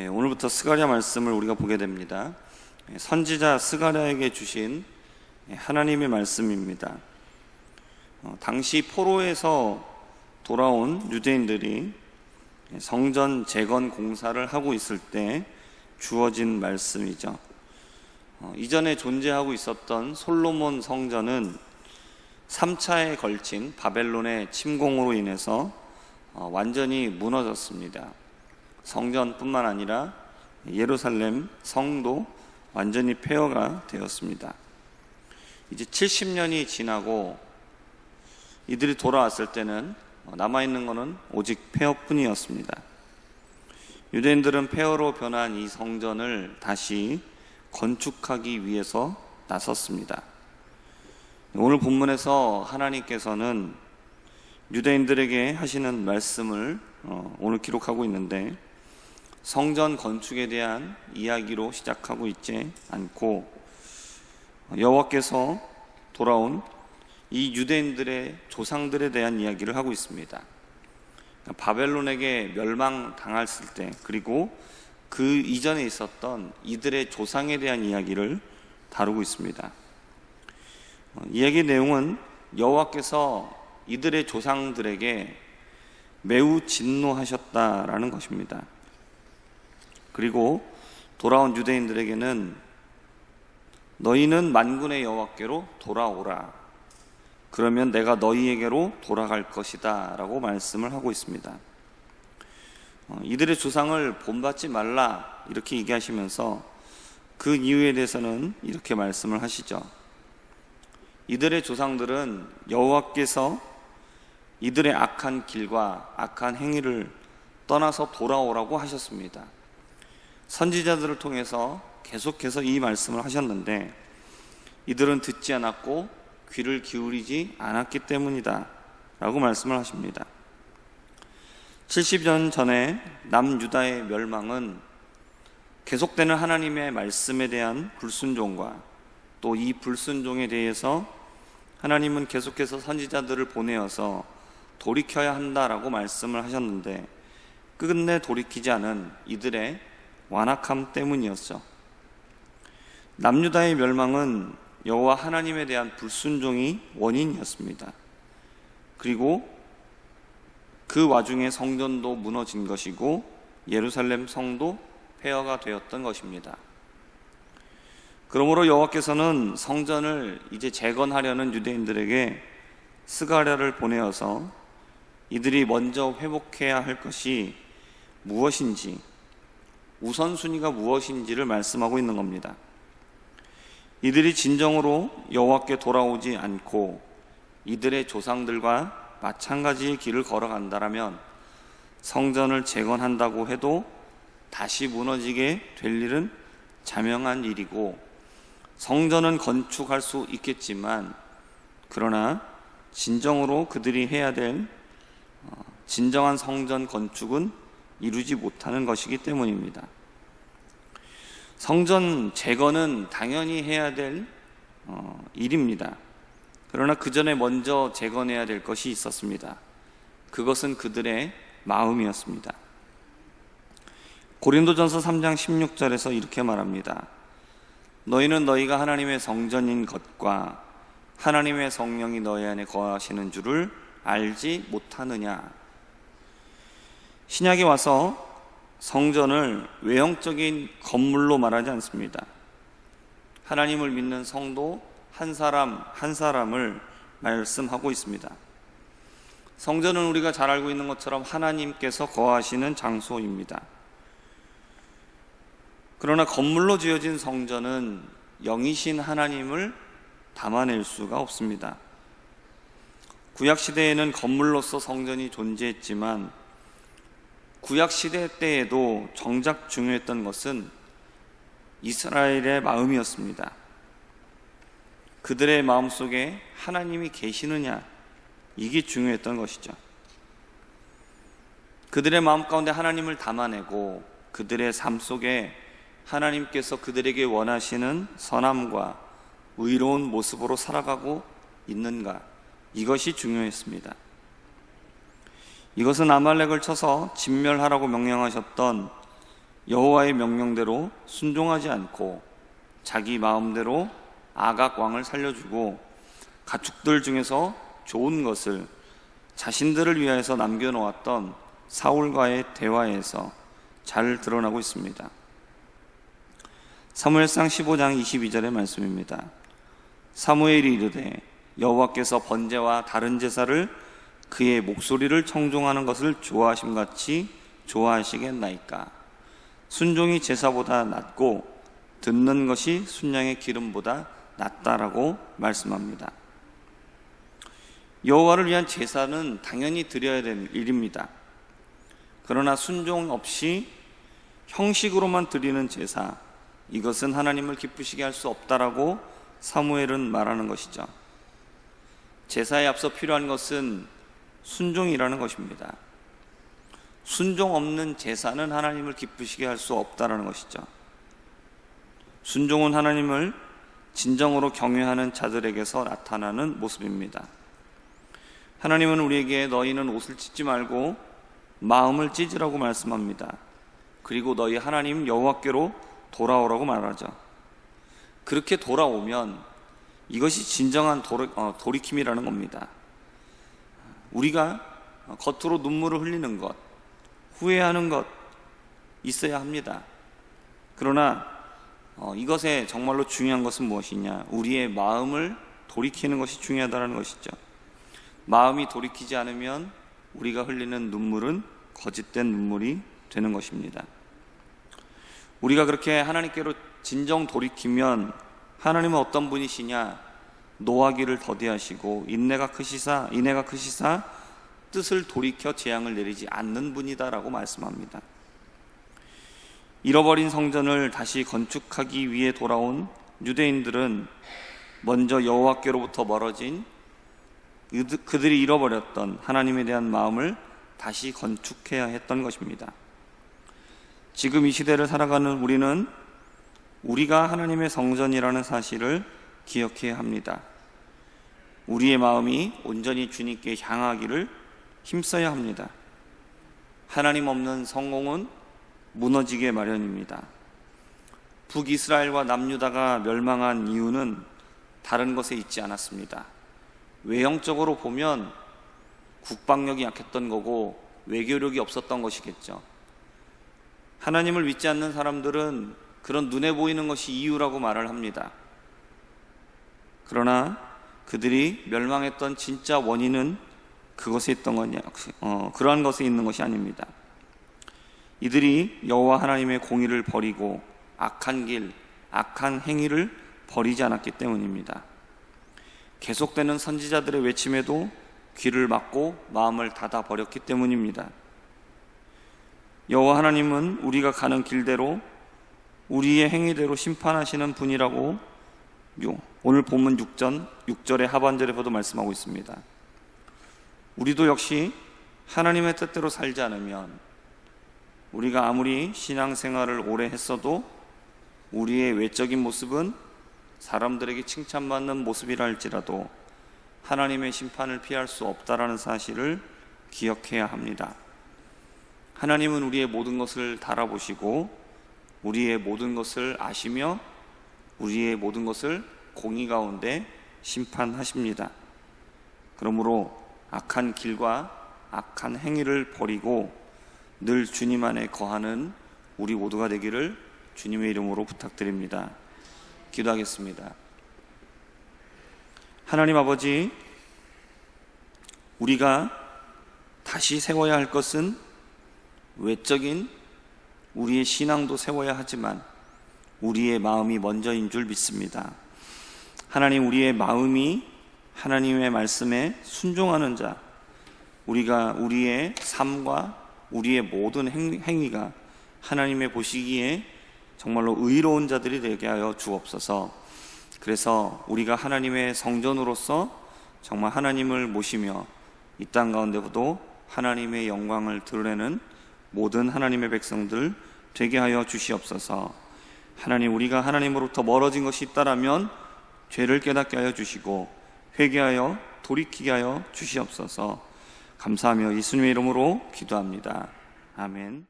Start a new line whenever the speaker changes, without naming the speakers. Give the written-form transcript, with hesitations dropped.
오늘부터 스가랴 말씀을 우리가 보게 됩니다. 선지자 스가랴에게 주신 하나님의 말씀입니다. 당시 포로에서 돌아온 유대인들이 성전 재건 공사를 하고 있을 때 주어진 말씀이죠. 이전에 존재하고 있었던 솔로몬 성전은 3차에 걸친 바벨론의 침공으로 인해서 완전히 무너졌습니다. 성전뿐만 아니라 예루살렘 성도 완전히 폐허가 되었습니다. 이제 70년이 지나고 이들이 돌아왔을 때는 남아있는 것은 오직 폐허뿐이었습니다. 유대인들은 폐허로 변한 이 성전을 다시 건축하기 위해서 나섰습니다. 오늘 본문에서 하나님께서는 유대인들에게 하시는 말씀을 오늘 기록하고 있는데, 성전 건축에 대한 이야기로 시작하고 있지 않고 여호와께서 돌아온 이 유대인들의 조상들에 대한 이야기를 하고 있습니다. 바벨론에게 멸망당했을 때, 그리고 그 이전에 있었던 이들의 조상에 대한 이야기를 다루고 있습니다. 이야기 내용은 여호와께서 이들의 조상들에게 매우 진노하셨다라는 것입니다. 그리고 돌아온 유대인들에게는 너희는 만군의 여호와께로 돌아오라, 그러면 내가 너희에게로 돌아갈 것이다 라고 말씀을 하고 있습니다. 이들의 조상을 본받지 말라 이렇게 얘기하시면서 그 이유에 대해서는 이렇게 말씀을 하시죠. 이들의 조상들은 여호와께서 이들의 악한 길과 악한 행위를 떠나서 돌아오라고 하셨습니다. 선지자들을 통해서 계속해서 이 말씀을 하셨는데 이들은 듣지 않았고 귀를 기울이지 않았기 때문이다 라고 말씀을 하십니다. 70년 전에 남유다의 멸망은 계속되는 하나님의 말씀에 대한 불순종과 또 이 불순종에 대해서 하나님은 계속해서 선지자들을 보내어서 돌이켜야 한다라고 말씀을 하셨는데 끝내 돌이키지 않은 이들의 완악함 때문이었죠. 남유다의 멸망은 여호와 하나님에 대한 불순종이 원인이었습니다. 그리고 그 와중에 성전도 무너진 것이고 예루살렘 성도 폐허가 되었던 것입니다. 그러므로 여호와께서는 성전을 이제 재건하려는 유대인들에게 스가랴를 보내어서 이들이 먼저 회복해야 할 것이 무엇인지, 우선순위가 무엇인지를 말씀하고 있는 겁니다. 이들이 진정으로 여호와께 돌아오지 않고 이들의 조상들과 마찬가지의 길을 걸어간다라면 성전을 재건한다고 해도 다시 무너지게 될 일은 자명한 일이고, 성전은 건축할 수 있겠지만 그러나 진정으로 그들이 해야 될 진정한 성전 건축은 이루지 못하는 것이기 때문입니다. 성전 재건은 당연히 해야 될 일입니다. 그러나 그 전에 먼저 재건해야 될 것이 있었습니다. 그것은 그들의 마음이었습니다. 고린도전서 3장 16절에서 이렇게 말합니다. 너희는 너희가 하나님의 성전인 것과 하나님의 성령이 너희 안에 거하시는 줄을 알지 못하느냐. 신약에 와서 성전을 외형적인 건물로 말하지 않습니다. 하나님을 믿는 성도 한 사람 한 사람을 말씀하고 있습니다. 성전은 우리가 잘 알고 있는 것처럼 하나님께서 거하시는 장소입니다. 그러나 건물로 지어진 성전은 영이신 하나님을 담아낼 수가 없습니다. 구약시대에는 건물로서 성전이 존재했지만 구약시대 때에도 정작 중요했던 것은 이스라엘의 마음이었습니다. 그들의 마음속에 하나님이 계시느냐, 이게 중요했던 것이죠. 그들의 마음 가운데 하나님을 담아내고 그들의 삶 속에 하나님께서 그들에게 원하시는 선함과 의로운 모습으로 살아가고 있는가, 이것이 중요했습니다. 이것은 아말렉을 쳐서 진멸하라고 명령하셨던 여호와의 명령대로 순종하지 않고 자기 마음대로 아각 왕을 살려주고 가축들 중에서 좋은 것을 자신들을 위하여서 남겨놓았던 사울과의 대화에서 잘 드러나고 있습니다. 사무엘상 15장 22절의 말씀입니다. 사무엘이 이르되 여호와께서 번제와 다른 제사를 그의 목소리를 청종하는 것을 좋아하심같이 좋아하시겠나이까. 순종이 제사보다 낫고 듣는 것이 순양의 기름보다 낫다라고 말씀합니다. 여호와를 위한 제사는 당연히 드려야 될 일입니다. 그러나 순종 없이 형식으로만 드리는 제사, 이것은 하나님을 기쁘시게 할 수 없다라고 사무엘은 말하는 것이죠. 제사에 앞서 필요한 것은 순종이라는 것입니다. 순종 없는 제사는 하나님을 기쁘시게 할 수 없다라는 것이죠. 순종은 하나님을 진정으로 경외하는 자들에게서 나타나는 모습입니다. 하나님은 우리에게 너희는 옷을 찢지 말고 마음을 찢으라고 말씀합니다. 그리고 너희 하나님 여호와께로 돌아오라고 말하죠. 그렇게 돌아오면 이것이 진정한 돌이킴이라는 겁니다. 우리가 겉으로 눈물을 흘리는 것, 후회하는 것 있어야 합니다. 그러나 이것에 정말로 중요한 것은 무엇이냐? 우리의 마음을 돌이키는 것이 중요하다는 것이죠. 마음이 돌이키지 않으면 우리가 흘리는 눈물은 거짓된 눈물이 되는 것입니다. 우리가 그렇게 하나님께로 진정 돌이키면 하나님은 어떤 분이시냐? 노하기를 더디하시고 인내가 크시사 뜻을 돌이켜 재앙을 내리지 않는 분이다라고 말씀합니다. 잃어버린 성전을 다시 건축하기 위해 돌아온 유대인들은 먼저 여호와께로부터 멀어진 그들이 잃어버렸던 하나님에 대한 마음을 다시 건축해야 했던 것입니다. 지금 이 시대를 살아가는 우리는 우리가 하나님의 성전이라는 사실을 기억해야 합니다. 우리의 마음이 온전히 주님께 향하기를 힘써야 합니다. 하나님 없는 성공은 무너지게 마련입니다. 북이스라엘과 남유다가 멸망한 이유는 다른 것에 있지 않았습니다. 외형적으로 보면 국방력이 약했던 거고 외교력이 없었던 것이겠죠. 하나님을 믿지 않는 사람들은 그런 눈에 보이는 것이 이유라고 말을 합니다. 그러나 그들이 멸망했던 진짜 원인은 그것에 있던 거냐, 그러한 것에 있는 것이 아닙니다. 이들이 여호와 하나님의 공의를 버리고 악한 길, 악한 행위를 버리지 않았기 때문입니다. 계속되는 선지자들의 외침에도 귀를 막고 마음을 닫아 버렸기 때문입니다. 여호와 하나님은 우리가 가는 길대로 우리의 행위대로 심판하시는 분이라고 오늘 본문 6절의 하반절에서도 말씀하고 있습니다. 우리도 역시 하나님의 뜻대로 살지 않으면 우리가 아무리 신앙생활을 오래 했어도 우리의 외적인 모습은 사람들에게 칭찬받는 모습이라 할지라도 하나님의 심판을 피할 수 없다라는 사실을 기억해야 합니다. 하나님은 우리의 모든 것을 달아보시고 우리의 모든 것을 아시며 우리의 모든 것을 공의 가운데 심판하십니다. 그러므로 악한 길과 악한 행위를 버리고 늘 주님 안에 거하는 우리 모두가 되기를 주님의 이름으로 부탁드립니다. 기도하겠습니다. 하나님 아버지, 우리가 다시 세워야 할 것은 외적인 우리의 신앙도 세워야 하지만 우리의 마음이 먼저인 줄 믿습니다. 하나님, 우리의 마음이 하나님의 말씀에 순종하는 자, 우리가 우리의 삶과 우리의 모든 행위가 하나님의 보시기에 정말로 의로운 자들이 되게 하여 주옵소서. 그래서 우리가 하나님의 성전으로서 정말 하나님을 모시며 이 땅 가운데도 하나님의 영광을 드러내는 모든 하나님의 백성들 되게 하여 주시옵소서. 하나님, 우리가 하나님으로부터 멀어진 것이 있다라면 죄를 깨닫게 하여 주시고 회개하여 돌이키게 하여 주시옵소서. 감사하며 예수님의 이름으로 기도합니다. 아멘.